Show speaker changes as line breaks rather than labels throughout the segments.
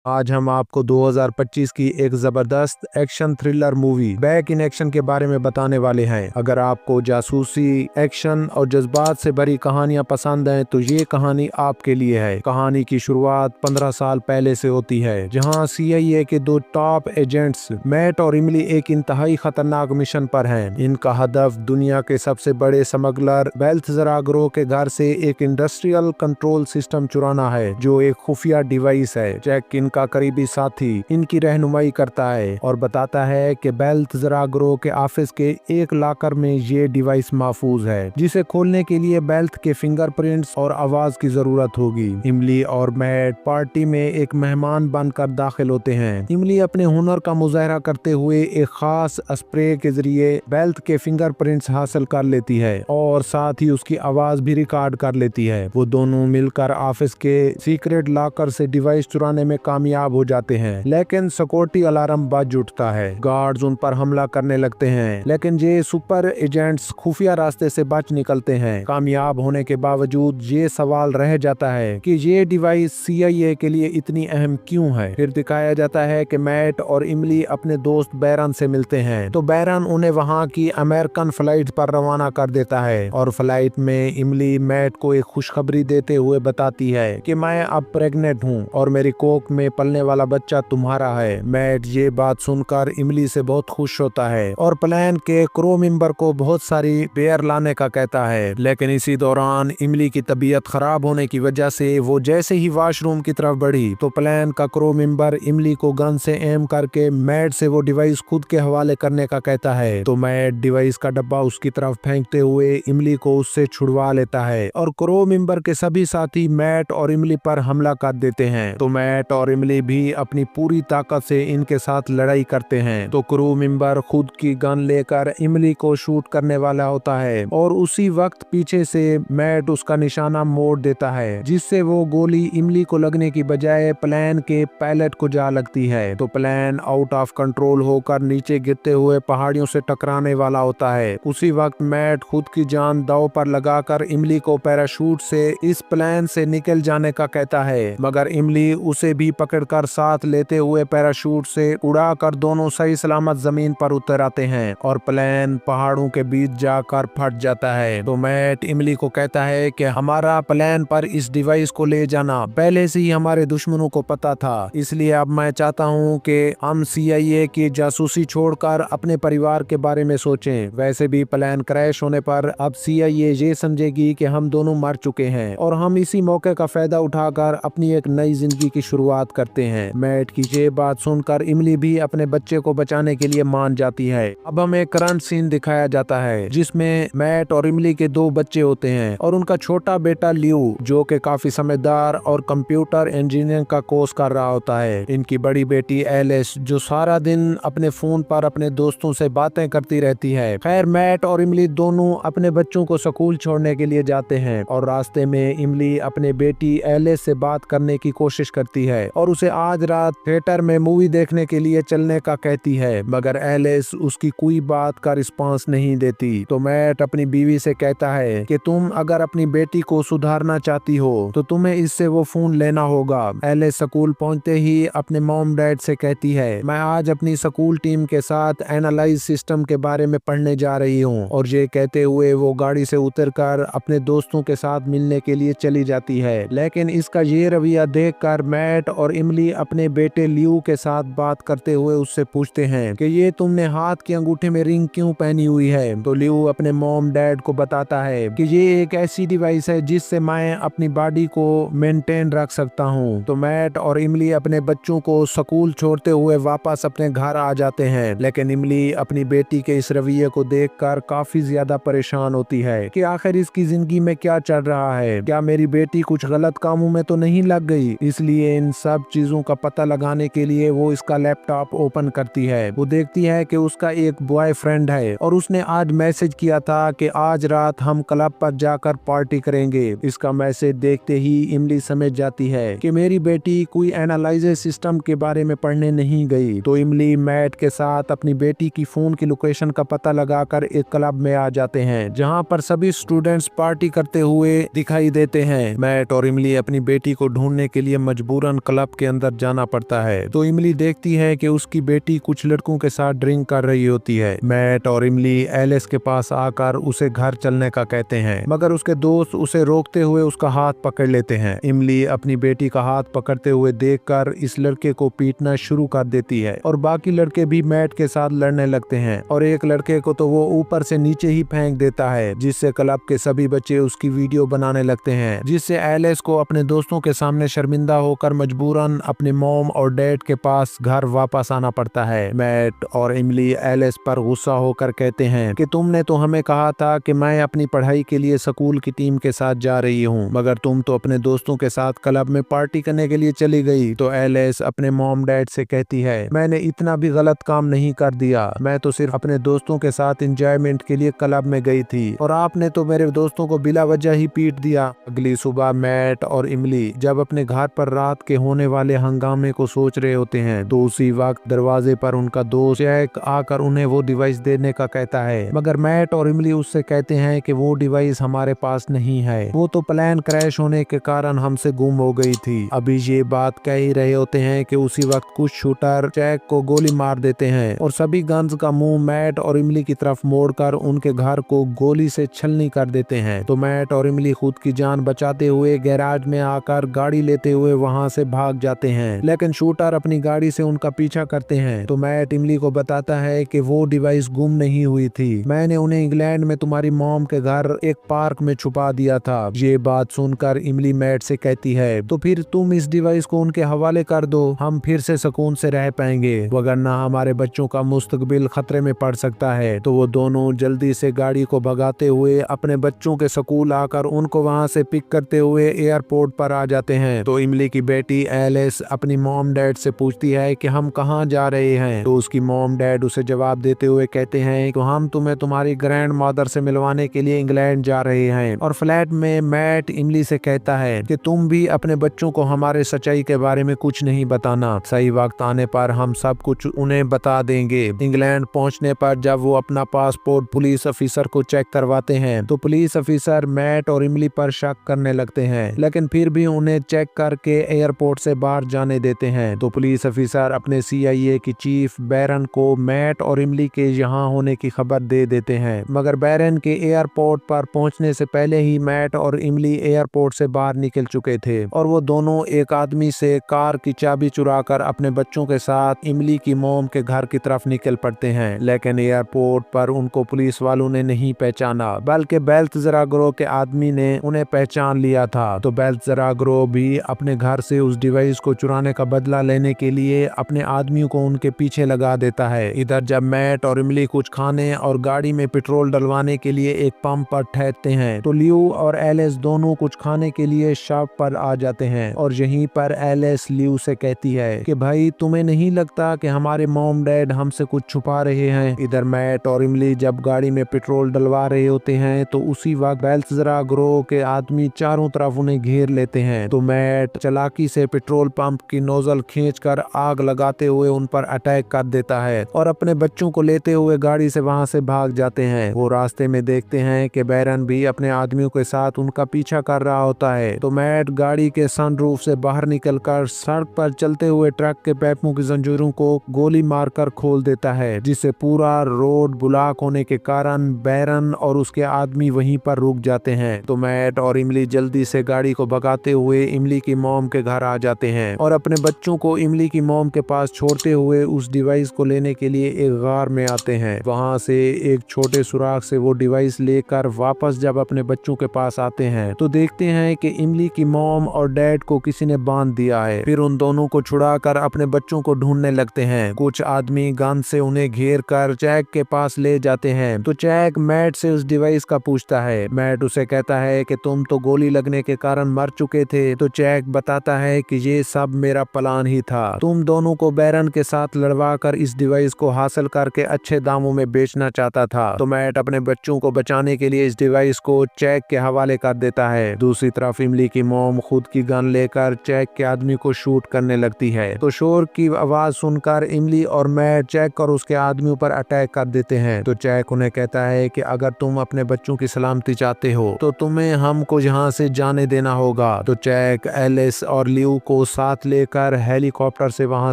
आज हम आपको 2025 की एक जबरदस्त action thriller movie back in action के बारे में बताने वाले हैं। अगर आपको जासूसी, एक्शन और जज्बात से भरी कहानियां पसंद हैं तो ये कहानी आपके लिए है। कहानी की शुरुआत 15 साल पहले से होती है, जहां CIA के दो टॉप एजेंट्स मैट और इमली एक इंतहाई खतरनाक मिशन पर हैं। इनका हदफ दुनिया के सबसे बड़े स्मगलर बेल्थजरा ग्रोह के घर से एक इंडस्ट्रियल कंट्रोल सिस्टम चुराना है, जो एक खुफिया डिवाइस है। जैक इनका करीबी साथी इनकी रहनुमाई करता है और बताता है कि बेल्थजरा ग्रोह के ऑफिस के एक लॉकर में ये डिवाइस महफूज है, जिसे खोलने के लिए बेल्थ के फिंगरप्रिंट्स और आवाज की जरूरत होगी। इमली और मैट पार्टी में एक मेहमान बनकर दाखिल होते हैं। इमली अपने हुनर का मुजाहरा करते हुए एक खास स्प्रे के जरिए बेल्थ के फिंगरप्रिंट्स हासिल कर लेती है और साथ ही उसकी आवाज भी रिकॉर्ड कर लेती है। वो दोनों मिलकर ऑफिस के सीक्रेट लॉकर से डिवाइस चुराने में कामयाब हो जाते हैं, लेकिन सिक्योरिटी अलार्म बज उठता है। गार्ड्स उन पर हमला करने लगते हैं, लेकिन ये सुपर एजेंट्स खुफिया रास्ते से बच निकलते हैं। कामयाब होने के बावजूद ये सवाल रह जाता है कि ये डिवाइस CIA के लिए इतनी अहम क्यों है। फिर दिखाया जाता है कि मैट और इमली अपने दोस्त बैरन से मिलते हैं, तो बैरन उन्हें वहां की अमेरिकन फ्लाइट पर रवाना कर देता है और फ्लाइट में इमली मैट को एक खुशखबरी देते हुए बताती है कि मैं अब प्रेग्नेंट हूँ और मेरी कोख में पलने वाला बच्चा तुम्हारा है। मैट ये बात सुनकर इमली से बहुत खुश होता है और प्लान के क्रू मेंबर को बहुत सारी बेयर लाने का कहता है, लेकिन इसी दौरान इमली की तबीयत खराब होने की वजह से वो जैसे ही वॉशरूम की तरफ बढ़ी तो प्लान का क्रू मेंबर इमली को गन से एम करके मैट से वो डिवाइस खुद के हवाले करने का कहता है। तो मैट डिवाइस का डब्बा उसकी तरफ फेंकते हुए इमली को उससे छुड़वा लेता है और क्रू मेंबर के सभी साथी मैट और इमली पर हमला कर देते हैं। तो मैट और इमली भी अपनी पूरी ताकत से इनके साथ लड़ाई करते हैं। तो क्रू मेंबर खुद की गन लेकर इमली को शूट करने वाला होता है और उसी वक्त पीछे से मैट उसका निशाना मोड़ देता है, जिससे वो गोली इमली को लगने की बजाय प्लेन के पायलट को जा लगती है। तो प्लेन आउट ऑफ कंट्रोल होकर नीचे गिरते हुए पहाड़ियों से टकराने वाला होता है। उसी वक्त मैट खुद की जान दांव पर लगाकर इमली को पैराशूट से इस प्लेन से निकल जाने का कहता है, मगर इमली उसे भी पकड़कर साथ लेते हुए पैराशूट से उड़ाकर दोनों सही सलामत जमीन पर उतर आते हैं और प्लेन पहाड़ों के बीच जाकर फट जाता है। तो मैट इमली को कहता है कि हमारा प्लान पर इस डिवाइस को ले जाना पहले से ही हमारे दुश्मनों को पता था, इसलिए अब मैं चाहता हूँ कि हम CIA की जासूसी छोड़कर अपने परिवार के बारे में सोचें। वैसे भी प्लान क्रैश होने पर अब CIA ये समझेगी कि हम दोनों मर चुके हैं और हम इसी मौके का फायदा उठाकर अपनी एक नई जिंदगी की शुरुआत करते हैं। मैट की ये बात सुनकर इमली भी अपने बच्चे को बचाने के लिए मान जाती है। अब हमें करंट सीन दिखाया जाता है, जिसमें मैट और इमली के दो बच्चे होते हैं और उनका छोटा बेटा लियो, जो कि काफी समझदार और कंप्यूटर इंजीनियरिंग का कोर्स कर रहा होता है। इनकी बड़ी बेटी एलिस, जो सारा दिन अपने फोन पर अपने दोस्तों से बातें करती रहती है। खैर, मैट और इमली दोनों अपने बच्चों को स्कूल छोड़ने के लिए जाते हैं और रास्ते में इमली अपने बेटी एलिस से बात करने की कोशिश करती है और उसे आज रात थिएटर में मूवी देखने के लिए चलने का कहती है, मगर एलिस उसकी कोई बात का रिस्पांस नहीं देती। तो मैट अपनी बीवी से कहता है कि तुम अगर अपनी बेटी को सुधारना चाहती हो तो तुम्हें इससे वो फोन लेना होगा। एलिस स्कूल पहुंचते ही अपने मॉम डैड से कहती है, मैं आज अपनी स्कूल टीम के साथ एनालाइज सिस्टम के बारे में पढ़ने जा रही हूँ, और ये कहते हुए वो गाड़ी से उतरकर अपने दोस्तों के साथ मिलने के लिए चली जाती है। लेकिन इसका ये रवैया देखकर मैट और इमली अपने बेटे लियो के साथ बात करते हुए उससे पूछते हैं कि ये तुमने हाथ के अंगूठे में रिंग क्यों पहनी हुई है। तो लियो अपने मॉम डैड को बताता है कि ये एक ऐसी डिवाइस है जिससे मैं अपनी बॉडी को मेंटेन रख सकता हूँ। तो मैट और इमली अपने बच्चों को स्कूल छोड़ते हुए वापस अपने घर आ जाते हैं, लेकिन इमली अपनी बेटी के इस रवैये को देखकर काफी ज्यादा परेशान होती है कि आखिर इसकी जिंदगी में क्या चल रहा है, क्या मेरी बेटी कुछ गलत कामों में तो नहीं लग गई। इसलिए इन सब चीजों का पता लगाने के लिए वो इसका लैपटॉप ओपन करती है। वो देखती है कि उसका एक बॉयफ्रेंड है और उसने आज मैसेज किया था कि आज रात हम क्लब पर जाकर पार्टी करेंगे। इसका मैसेज देखते ही इमली समझ जाती है कि मेरी बेटी कोई एनालाइजर सिस्टम के बारे में पढ़ने नहीं गई। तो इमली मैट के साथ अपनी बेटी की फोन की लोकेशन का पता लगाकर एक क्लब में आ जाते हैं, जहां पर सभी स्टूडेंट्स पार्टी करते हुए दिखाई देते हैं। मैट और इमली अपनी बेटी को ढूंढने के लिए मजबूरन क्लब के अंदर जाना पड़ता है। तो इमली देखती है कि उसकी बेटी कुछ लड़कों के साथ ड्रिंक कर रही होती है। मैट और इमली एलिस के पास आकर उसे घर चलने का कहते हैं, मगर उसके दोस्त उसे रोकते हुए उसका हाथ पकड़ लेते हैं। इमली अपनी बेटी का हाथ पकड़ते हुए देखकर इस लड़के को पीटना शुरू कर देती है और बाकी लड़के भी मैट के साथ लड़ने लगते हैं और एक लड़के को तो वो ऊपर से नीचे ही फेंक देता है, जिससे क्लब के सभी बच्चे उसकी वीडियो बनाने लगते हैं, जिससे एलिस को अपने दोस्तों के सामने शर्मिंदा होकर मजबूरन अपने मॉम और डैड के पास घर वापस आना पड़ता है। मैट और इमली एलिस पर गुस्सा होकर कहते हैं कि तुमने तो हमें कहा था कि मैं अपनी पढ़ाई के लिए स्कूल की टीम के साथ जा रही हूँ, मगर तुम तो अपने दोस्तों के साथ क्लब में पार्टी करने के लिए चली गई। तो एलिस अपने मॉम डैड से कहती है, मैंने इतना भी गलत काम नहीं कर दिया, मैं तो सिर्फ अपने दोस्तों के साथ एंजॉयमेंट के लिए क्लब में गई थी और आपने तो मेरे दोस्तों को बिला वजह ही पीट दिया। अगली सुबह मैट और इमली जब अपने घर पर रात के होने वाले हंगामे को सोच रहे होते हैं तो उसी वक्त दरवाजे पर उनका दोस्त जैक आकर उन्हें वो डिवाइस देने का कहता है, मगर मैट और इमली उससे कहते हैं कि वो डिवाइस हमारे पास नहीं है, वो तो प्लान क्रैश होने के कारण हमसे गुम हो गई थी। अभी ये बात कह ही रहे होते हैं कि उसी वक्त कुछ शूटर जैक को गोली मार देते हैं और सभी गन्स का मुंह मैट और इमली की तरफ मोड़कर उनके घर को गोली से छलनी कर देते हैं। तो मैट और इमली खुद की जान बचाते हुए गैराज में आकर गाड़ी लेते हुए वहां से भाग जाते हैं, लेकिन शूटर अपनी गाड़ी से उनका पीछा करते हैं। तो मैट इमली को बताता है कि वो डिवाइस गुम नहीं हुई थी, मैंने उन्हें इंग्लैंड में तुम्हारी मॉम के घर एक पार्क में छुपा दिया था। ये बात सुनकर इमली मैट से कहती है, तो फिर तुम इस डिवाइस को उनके हवाले कर दो, हम फिर से सुकून से रह पाएंगे, वरना हमारे बच्चों का मुस्तकबिल खतरे में पड़ सकता है। तो वो दोनों जल्दी से गाड़ी को भगाते हुए अपने बच्चों के स्कूल आकर उनको वहां से पिक करते हुए एयरपोर्ट पर आ जाते हैं। तो इमली की बेटी एलिस अपनी मॉम डैड से पूछती है कि हम कहाँ जा रहे हैं। तो उसकी मॉम डैड उसे जवाब देते हुए कहते हैं कि हम तुम्हें तुम्हारी ग्रैंड मदर से मिलवाने के लिए इंग्लैंड जा रहे हैं। और फ्लैट में मैट इमली से कहता है कि तुम भी अपने बच्चों को हमारे सच्चाई के बारे में कुछ नहीं बताना, सही वक्त आने पर हम सब कुछ उन्हें बता देंगे। इंग्लैंड पहुंचने पर जब वो अपना पासपोर्ट पुलिस ऑफिसर को चेक करवाते हैं तो पुलिस ऑफिसर मैट और इमली पर शक करने लगते हैं, लेकिन फिर भी उन्हें चेक करके एयरपोर्ट से बाहर जाने देते हैं। तो पुलिस ऑफिसर अपने CIA की चीफ बैरन को मैट और इमली के यहाँ होने की खबर दे देते हैं, मगर बैरन के एयरपोर्ट पर पहुंचने से पहले ही मैट और इमली एयरपोर्ट से बाहर निकल चुके थे और वो दोनों एक आदमी से कार की चाबी चुराकर अपने बच्चों के साथ इमली की मॉम के घर की तरफ निकल पड़ते हैं। लेकिन एयरपोर्ट पर उनको पुलिस वालों ने नहीं पहचाना, बल्कि बेल्तजरा ग्रोह के आदमी ने उन्हें पहचान लिया था। तो बेल्तजरा ग्रोह भी अपने घर से उस डिवाइस को चुराने का बदला लेने के लिए अपने आदमियों को उनके पीछे लगा देता है। इधर जब मैट और इमली कुछ खाने और गाड़ी में पेट्रोल डलवाने के लिए एक पंप पर ठहरते हैं तो लियो और एलिस दोनों कुछ खाने के लिए शॉप पर आ जाते हैं और यहीं पर एलिस लियो से कहती है कि भाई तुम्हें नहीं लगता कि हमारे मॉम डैड हमसे कुछ छुपा रहे हैं। इधर मैट और इमली जब गाड़ी में पेट्रोल डलवा रहे होते हैं तो उसी वक्त बेल्तजरा ग्रोह के आदमी चारों तरफ उन्हें घेर लेते हैं। तो मैट चालाकी से पेट्रोल पंप की नोजल खींचकर आग लगाते हुए उन पर अटैक कर देता है और अपने बच्चों को लेते हुए गाड़ी से वहां से भाग जाते हैं। वो रास्ते में देखते हैं कि बैरन भी अपने आदमियों के साथ उनका पीछा कर रहा होता है। तो मैट गाड़ी के सनरूफ से बाहर निकलकर सड़क पर चलते हुए ट्रक के पैपों की जंजीरों को गोली मारकर खोल देता है, जिससे पूरा रोड ब्लॉक होने के कारण बैरन और उसके आदमी वहीं पर रुक जाते हैं। तो मैट और इमली जल्दी से गाड़ी को भगाते हुए इमली की मॉम के घर आ जाते हैं और अपने बच्चों को इमली की मॉम के पास छोड़ते हुए उस डिवाइस को लेने के लिए एक गार में आते हैं। वहां से एक छोटे सुराख से वो डिवाइस लेकर वापस जब अपने बच्चों के पास आते हैं तो देखते हैं कि इमली की मॉम और डैड को किसी ने बांध दिया है। फिर उन दोनों को छुड़ाकर अपने बच्चों को ढूंढने लगते हैं। कुछ आदमी गन से उन्हें घेर कर जैक के पास ले जाते हैं। तो जैक मैट से उस डिवाइस का पूछता है। मैट उसे कहता है कि तुम तो गोली लगने के कारण मर चुके थे। तो जैक बताता है कि ये सब मेरा प्लान ही था, तुम दोनों को बैरन के साथ लड़वा कर इस डिवाइस को हासिल करके अच्छे दामों में बेचना चाहता था। तो मैट अपने बच्चों को बचाने के लिए इस डिवाइस को जैक के हवाले कर देता है। दूसरी तरफ इमली की मॉम खुद की गन लेकर जैक के आदमी को शूट करने लगती है। तो शोर की आवाज सुनकर इमली और मैट जैक और उसके आदमियों पर अटैक कर देते हैं। तो जैक उन्हें कहता है कि अगर तुम अपने बच्चों की सलामती चाहते हो तो तुम्हें हमको यहाँ से जाने देना होगा। तो जैक एलिस और लियो को वो साथ लेकर हेलीकॉप्टर से वहां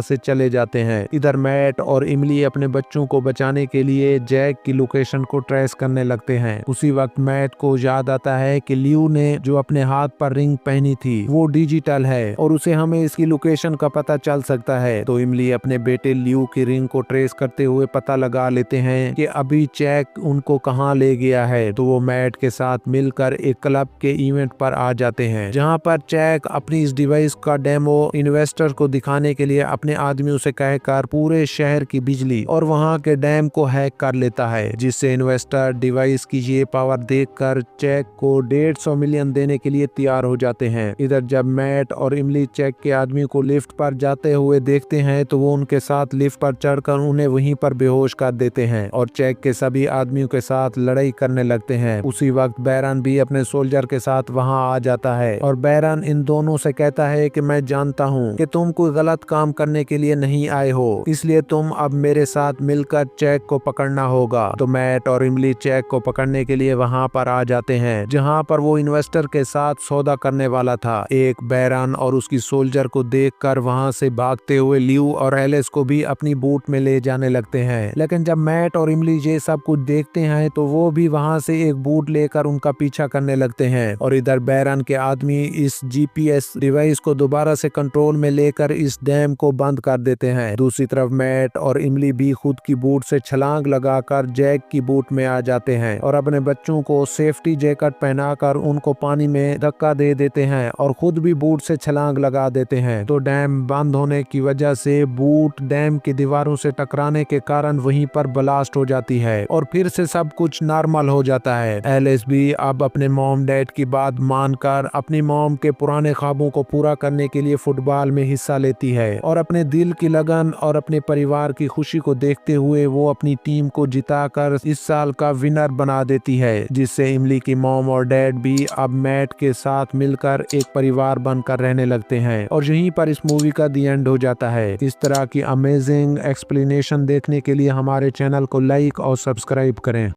से चले जाते हैं। इधर मैट और इमली अपने बच्चों को बचाने के लिए जैक की लोकेशन को ट्रेस करने लगते हैं। उसी वक्त मैट को याद आता है कि लियो ने जो अपने हाथ पर रिंग पहनी थी वो डिजिटल है और उसे हमें इसकी लोकेशन का पता चल सकता है। तो इमली अपने बेटे लियो की रिंग को ट्रेस करते हुए पता लगा लेते हैं कि अभी जैक उनको कहां ले गया है। तो वो मैट के साथ मिलकर एक क्लब के इवेंट पर आ जाते हैं, जहां पर जैक अपनी इस डिवाइस का डेमो इन्वेस्टर को दिखाने के लिए अपने आदमियों से कहकर पूरे शहर की बिजली और वहां के डैम को हैक कर लेता है, जिससे इन्वेस्टर डिवाइस की ये पावर देखकर जैक को 150 मिलियन देने के लिए तैयार हो जाते हैं। इधर जब मैट और इमली जैक के आदमी को लिफ्ट पर जाते हुए देखते हैं तो वो उनके साथ लिफ्ट पर चढ़कर उन्हें वहीं पर बेहोश कर देते हैं और जैक के सभी आदमियों के साथ लड़ाई करने लगते हैं। उसी वक्त बैरन भी अपने सोल्जर के साथ वहां आ जाता है और बैरन इन दोनों से कहता है कि मैं जानता हूं कि तुम कोई गलत काम करने के लिए नहीं आए हो, इसलिए तुम अब मेरे साथ मिलकर जैक को पकड़ना होगा। तो मैट और इमली जैक को पकड़ने के लिए वहां पर आ जाते हैं, जहां पर वो इन्वेस्टर के साथ सौदा करने वाला था। एक बैरन और उसकी सोल्जर को देखकर वहां से भागते हुए लियो और एलिस को भी अपनी बोट में ले जाने लगते हैं। लेकिन जब मैट और इमली ये सब कुछ देखते हैं तो वो भी वहां से एक बोट लेकर उनका पीछा करने लगते हैं और इधर बैरन के आदमी इस जीपीएस डिवाइस को दोबारा से कंट्रोल में लेकर इस डैम को बंद कर देते हैं। दूसरी तरफ मैट और इमली भी खुद की बोट से छलांग लगाकर जैक की बोट में आ जाते हैं और अपने बच्चों को सेफ्टी जैकेट पहनाकर उनको पानी में धक्का दे देते हैं और खुद भी बोट से छलांग लगा देते हैं। तो डैम बंद होने की वजह से बोट डैम की दीवारों से टकराने के कारण वहीं पर ब्लास्ट हो जाती है और फिर से सब कुछ नॉर्मल हो जाता है। एलिस भी अब अपने मॉम डैड की बात मानकर अपनी मॉम के पुराने ख्वाबों को पूरा करने के लिए फुटबॉल में हिस्सा लेती है और अपने दिल की लगन और अपने परिवार की खुशी को देखते हुए वो अपनी टीम को जिताकर इस साल का विनर बना देती है, जिससे इमली की मॉम और डैड भी अब मैट के साथ मिलकर एक परिवार बनकर रहने लगते हैं। और यहीं पर इस मूवी का दी एंड हो जाता है। इस तरह की अमेजिंग एक्सप्लेनेशन देखने के लिए हमारे चैनल को लाइक और सब्सक्राइब करें।